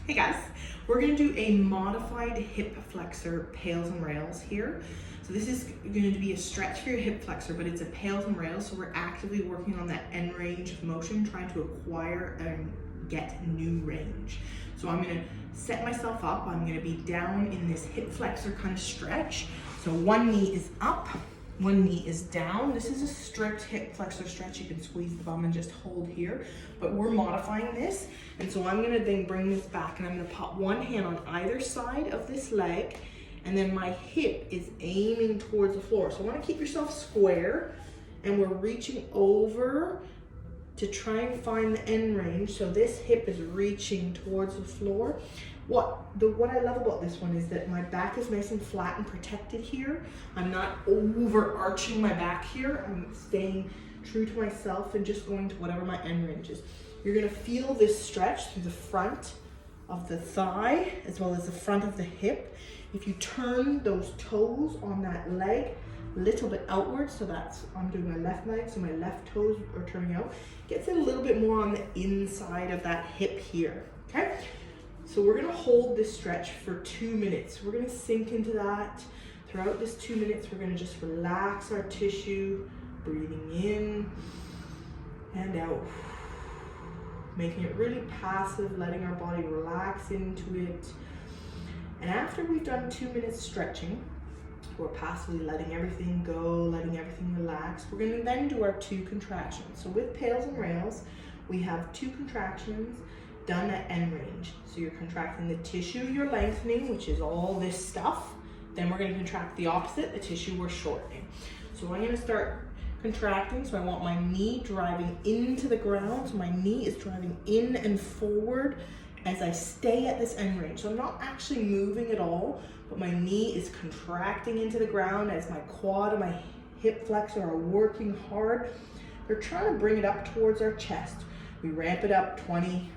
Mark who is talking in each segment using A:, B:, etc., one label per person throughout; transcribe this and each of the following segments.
A: Hey guys, we're going to do a modified hip flexor pails and rails here. So this is going to be a stretch for your hip flexor, but it's a pails and rails. So we're actively working on that end range of motion, trying to acquire and get new range. So I'm going to set myself up. I'm going to be down in this hip flexor kind of stretch. So one knee is up, one knee is down. This is a strict hip flexor stretch. You can squeeze the bum and just hold here, but we're modifying this. And so I'm gonna then bring this back and I'm gonna pop one hand on either side of this leg, and then my hip is aiming towards the floor. So I wanna keep yourself square, and we're reaching over to try and find the end range. So this hip is reaching towards the floor. What I love about this one is that my back is nice and flat and protected here. I'm not overarching my back here. I'm staying true to myself and just going to whatever my end range is. You're gonna feel this stretch through the front of the thigh as well as the front of the hip. If you turn those toes on that leg a little bit outwards, so I'm doing my left leg, so my left toes are turning out, gets it a little bit more on the inside of that hip here, okay? So we're gonna hold this stretch for 2 minutes. We're gonna sink into that. Throughout this 2 minutes, we're gonna just relax our tissue, breathing in and out. Making it really passive, letting our body relax into it. And after we've done 2 minutes stretching, we're passively letting everything go, letting everything relax. We're gonna then do our 2 contractions. So with pails and rails, we have 2 contractions done at end range. So you're contracting the tissue you're lengthening, which is all this stuff. Then we're gonna contract the opposite, the tissue we're shortening. So I'm gonna start contracting, so I want my knee driving into the ground. So my knee is driving in and forward as I stay at this end range. So I'm not actually moving at all, but my knee is contracting into the ground as my quad and my hip flexor are working hard. They're trying to bring it up towards our chest. We ramp it up 20,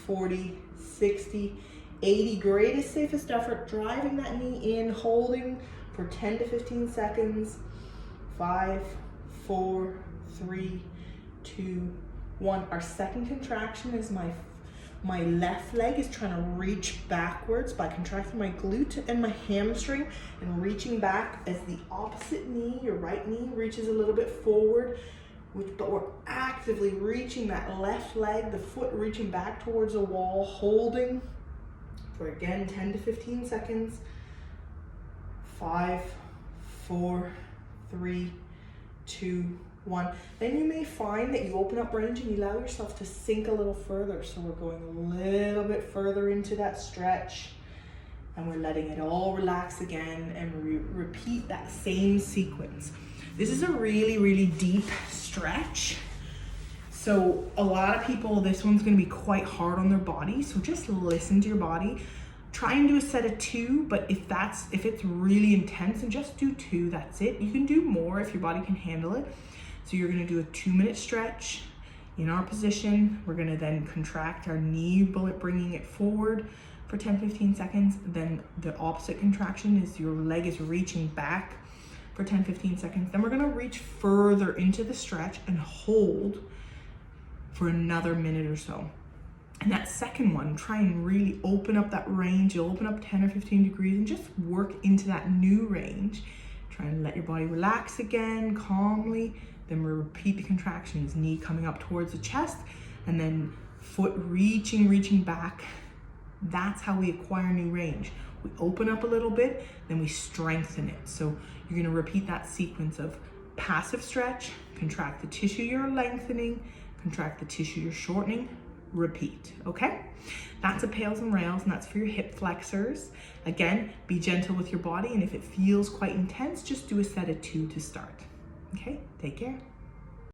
A: 40, 60, 80, greatest, safest effort, driving that knee in, holding for 10 to 15 seconds. 5, 4, 3, 2, 1. Our second contraction is my left leg is trying to reach backwards by contracting my glute and my hamstring and reaching back as the opposite knee, your right knee, reaches a little bit forward. But we're actively reaching that left leg, the foot reaching back towards the wall, holding for again 10 to 15 seconds. 5, 4, 3, 2, 1. Then you may find that you open up range and you allow yourself to sink a little further. So we're going a little bit further into that stretch and we're letting it all relax again and repeat that same sequence. This is a really, really deep stretch. So a lot of people, this one's gonna be quite hard on their body. So just listen to your body. Try and do a set of 2, but if it's really intense, and just do 2, that's it. You can do more if your body can handle it. So you're gonna do a 2-minute stretch in our position. We're gonna then contract our knee, bringing it forward for 10-15 seconds. Then the opposite contraction is your leg is reaching back for 10-15 seconds. Then we're gonna reach further into the stretch and hold for another minute or so. And that second one, try and really open up that range. You'll open up 10 or 15 degrees and just work into that new range. Try and let your body relax again, calmly. Then we repeat the contractions, knee coming up towards the chest, and then foot reaching back. That's how we acquire new range. We open up a little bit, then we strengthen it. So you're gonna repeat that sequence of passive stretch, contract the tissue you're lengthening, contract the tissue you're shortening, repeat, okay? That's a pails and rails, and that's for your hip flexors. Again, be gentle with your body, and if it feels quite intense, just do a set of 2 to start. Okay, take care.